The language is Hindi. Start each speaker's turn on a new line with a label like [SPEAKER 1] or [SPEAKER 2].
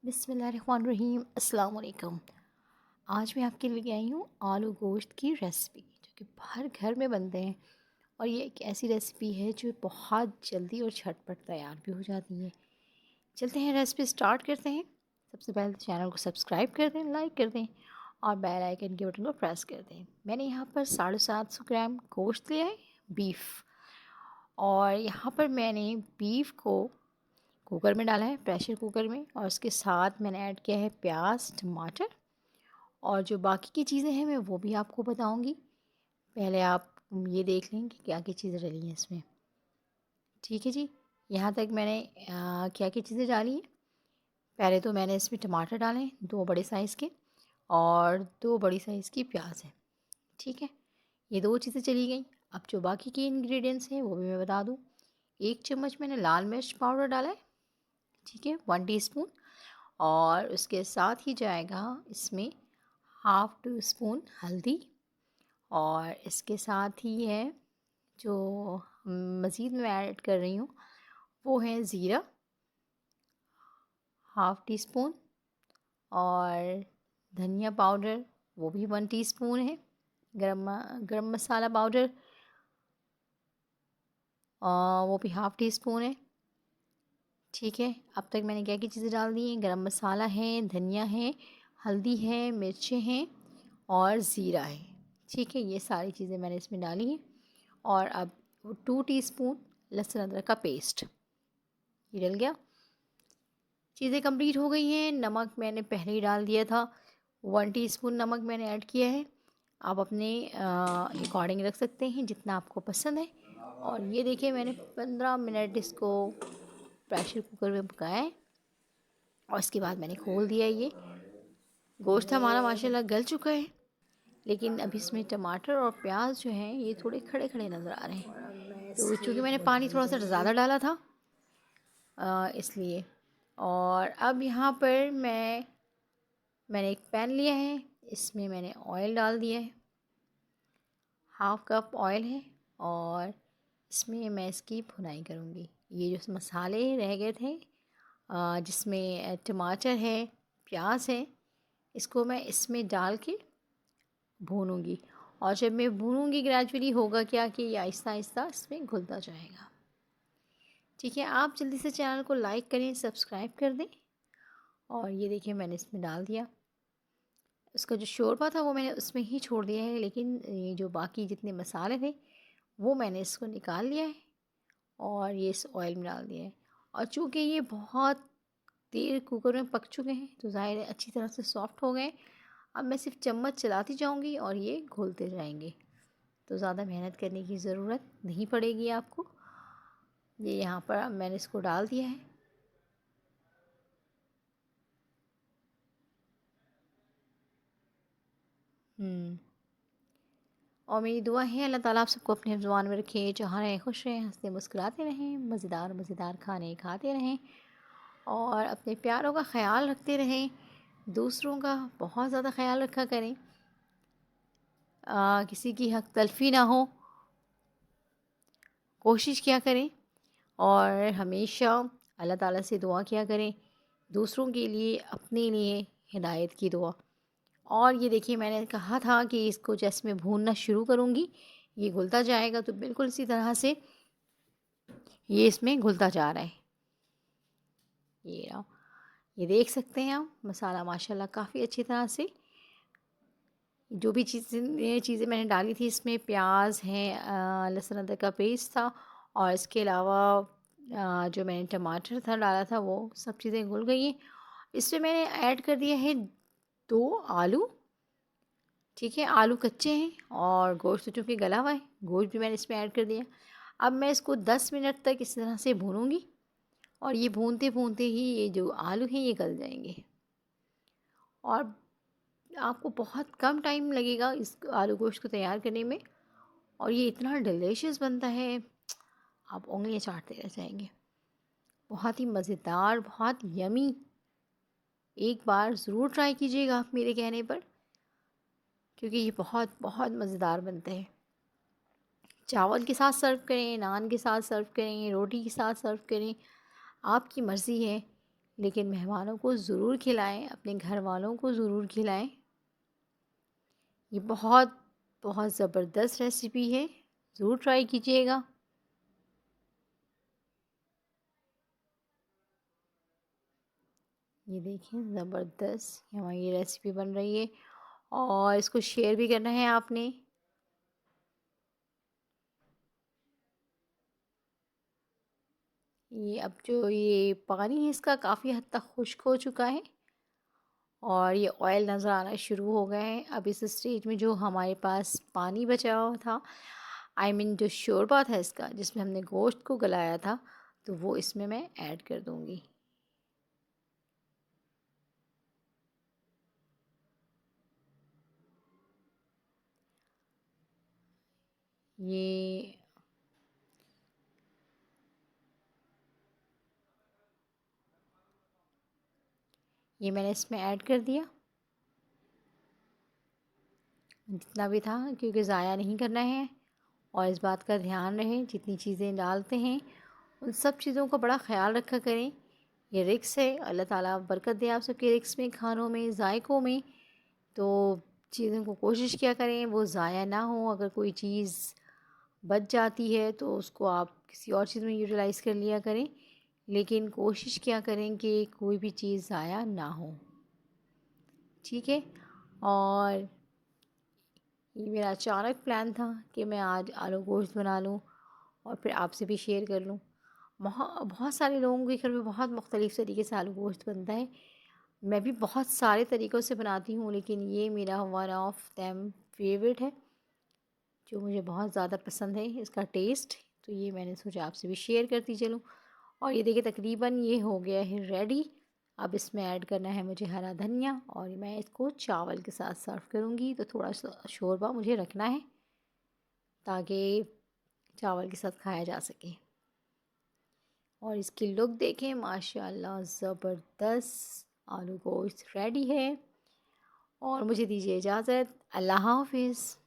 [SPEAKER 1] बिस्मिल्लाहिर्रहमानिर्रहीम अस्सलाम वालेकुम। आज मैं आपके लिए आई हूँ आलू गोश्त की रेसिपी जो कि हर घर में बनते हैं। और ये एक ऐसी रेसिपी है जो बहुत जल्दी और झटपट तैयार भी हो जाती है। चलते हैं रेसिपी स्टार्ट करते हैं। सबसे पहले तो चैनल को सब्सक्राइब कर दें, लाइक कर दें और बेल आइकन के बटन को प्रेस कर दें। मैंने यहाँ पर 750 ग्राम गोश्त लिया है, बीफ। और यहाँ पर मैंने बीफ को कुकर में डाला है, प्रेशर कुकर में, और उसके साथ मैंने ऐड किया है प्याज, टमाटर। और जो बाकी की चीज़ें हैं मैं वो भी आपको बताऊंगी। पहले आप ये देख लें कि क्या क्या चीज़ें डली हैं इसमें। ठीक है जी। यहाँ तक मैंने क्या क्या चीज़ें डाली हैं। पहले तो मैंने इसमें टमाटर डाले 2 बड़े साइज़ के, और 2 बड़ी साइज़ की प्याज है। ठीक है, ये 2 चीज़ें चली गई। अब जो बाकी के इंग्रेडिएंट्स हैं वो भी मैं बता दूँ। 1 चम्मच मैंने लाल मिर्च पाउडर डाला है, ठीक है, 1 टीस्पून। और उसके साथ ही जाएगा इसमें हाफ़ टी स्पून हल्दी। और इसके साथ ही है जो मज़ीद मैं ऐड कर रही हूँ वो है ज़ीरा, हाफ़ टी स्पून। और धनिया पाउडर वो भी 1 टीस्पून है। गरम मसाला पाउडर वो भी हाफ़ टी स्पून है। ठीक है, अब तक मैंने क्या क्या चीज़ें डाल दी हैं। गरम मसाला है, धनिया है, हल्दी है, मिर्चें हैं और ज़ीरा है। ठीक है, ये सारी चीज़ें मैंने इसमें डाली हैं। और अब 2 टीस्पून लहसुन अदरक का पेस्ट ये डल गया। चीज़ें कंप्लीट हो गई हैं। नमक मैंने पहले ही डाल दिया था, 1 टीस्पून नमक मैंने ऐड किया है। आप अपने अकॉर्डिंग रख सकते हैं जितना आपको पसंद है। और ये देखिए मैंने 15 मिनट इसको प्रेशर कुकर में पकाया है। और इसके बाद मैंने खोल दिया। ये गोश्त हमारा माशाल्लाह गल चुका है, लेकिन अभी इसमें टमाटर और प्याज जो हैं ये थोड़े खड़े खड़े नज़र आ रहे हैं। तो चूँकि मैंने पानी थोड़ा सा ज़्यादा डाला था इसलिए। और अब यहाँ पर मैंने एक पैन लिया है, इसमें मैंने ऑयल डाल दिया है, हाफ़ कप ऑयल है। और इसमें मैं इसकी भुनाई करूँगी। ये जो मसाले रह गए थे जिसमें टमाटर है, प्याज है, इसको मैं इसमें डाल के भूनूंगी। और जब मैं भूनूंगी ग्रेजुअली होगा क्या कि ये आहिस्ता आहिस्ता इसमें घुलता जाएगा। ठीक है, आप जल्दी से चैनल को लाइक करें, सब्सक्राइब कर दें। और ये देखिए मैंने इसमें डाल दिया। उसका जो शोरबा था वो मैंने उसमें ही छोड़ दिया है, लेकिन ये जो बाकी जितने मसाले थे वो मैंने इसको निकाल लिया है और ये इस ऑयल में डाल दिया है। और चूँकि ये बहुत देर कुकर में पक चुके हैं तो ज़ाहिर है अच्छी तरह से सॉफ्ट हो गए। अब मैं सिर्फ चम्मच चलाती जाऊंगी और ये घुलते जाएंगे, तो ज़्यादा मेहनत करने की ज़रूरत नहीं पड़ेगी आपको। ये यहाँ पर अब मैंने इसको डाल दिया है। और मेरी दुआ है अल्लाह ताला आप सबको अपने ज़ुबान में रखे, जहाँ रहें खुश रहें, हंसते मुस्कुराते रहें, मज़ेदार मज़ेदार खाने खाते रहें और अपने प्यारों का ख्याल रखते रहें। दूसरों का बहुत ज़्यादा ख्याल रखा करें, किसी की हक तलफ़ी ना हो, कोशिश किया करें। और हमेशा अल्लाह ताला से दुआ किया करें, दूसरों के लिए, अपने लिए हिदायत की दुआ। और ये देखिए मैंने कहा था कि इसको जैसे मैं भूनना शुरू करूँगी ये घुलता जाएगा, तो बिल्कुल इसी तरह से ये इसमें घुलता जा रहा है। ये रहा, ये देख सकते हैं आप मसाला माशाल्लाह काफ़ी अच्छी तरह से। जो भी चीज़ें मैंने डाली थी इसमें प्याज है, लहसुन अदरक का पेस्ट था, और इसके अलावा जो मैंने टमाटर था डाला था वो सब चीज़ें घुल गई हैं। इसमें मैंने ऐड कर दिया है 2 आलू। ठीक है, आलू कच्चे हैं और गोश्त तो चूँकि गला हुआ है, गोश्त भी मैंने इसमें ऐड कर दिया। अब मैं इसको 10 मिनट तक इस तरह से भूनूंगी और ये भूनते भूनते ही ये जो आलू हैं ये गल जाएंगे। और आपको बहुत कम टाइम लगेगा इस आलू गोश्त को तैयार करने में, और ये इतना डिलीशियस बनता है आप उंगलियां चाटते रह जाएंगे। बहुत ही मज़ेदार, बहुत यमी। एक बार ज़रूर ट्राई कीजिएगा आप मेरे कहने पर, क्योंकि ये बहुत बहुत मज़ेदार बनते हैं। चावल के साथ सर्व करें, नान के साथ सर्व करें, रोटी के साथ सर्व करें, आपकी मर्ज़ी है। लेकिन मेहमानों को ज़रूर खिलाएं, अपने घर वालों को ज़रूर खिलाएं। ये बहुत बहुत ज़बरदस्त रेसिपी है, ज़रूर ट्राई कीजिएगा। ये देखिए ज़बरदस्त हमारी ये रेसिपी बन रही है और इसको शेयर भी करना है आपने। ये अब जो ये पानी है इसका काफ़ी हद तक खुश्क हो चुका है और ये ऑयल नज़र आना शुरू हो गए हैं। अब इस स्टेज में जो हमारे पास पानी बचा हुआ था, जो शोरबा था इसका जिसमें हमने गोश्त को गलाया था, तो वो इसमें मैं ऐड कर दूँगी। ये ये मैंने इसमें ऐड कर दिया जितना भी था, क्योंकि ज़ाया नहीं करना है। और इस बात का ध्यान रहे जितनी चीज़ें डालते हैं उन सब चीज़ों का बड़ा ख़्याल रखा करें। ये रिक्स है, अल्लाह ताला बरकत दे आप सबके रिक्स में, खानों में, ज़ायक़ों में। तो चीज़ों को कोशिश किया करें वो ज़ाया ना हो। अगर कोई चीज़ बच जाती है तो उसको आप किसी और चीज़ में यूटिलाइज़ कर लिया करें, लेकिन कोशिश किया करें कि कोई भी चीज़ ज़ाया ना हो। ठीक है। और ये मेरा अचानक प्लान था कि मैं आज आलू गोश्त बना लूँ और फिर आपसे भी शेयर कर लूँ। बहुत सारे लोगों के घर में बहुत मुख्तलिफ़ तरीके से आलू गोश्त बनता है। मैं भी बहुत सारे तरीक़ों से बनाती हूँ, लेकिन ये मेरा वन ऑफ़ देम फ़ेवरेट है, जो मुझे बहुत ज़्यादा पसंद है इसका टेस्ट। तो ये मैंने सोचा आपसे भी शेयर करती चलूँ। और ये देखिए तकरीबन ये हो गया है रेडी। अब इसमें ऐड करना है मुझे हरा धनिया और मैं इसको चावल के साथ सर्व करूँगी। तो थोड़ा सा शोरबा मुझे रखना है ताकि चावल के साथ खाया जा सके। और इसकी लुक देखें, माशाल्लाह ज़बरदस्त आलू गोश्त रेडी है। और मुझे दीजिए इजाज़त। अल्लाह हाफ़िज़।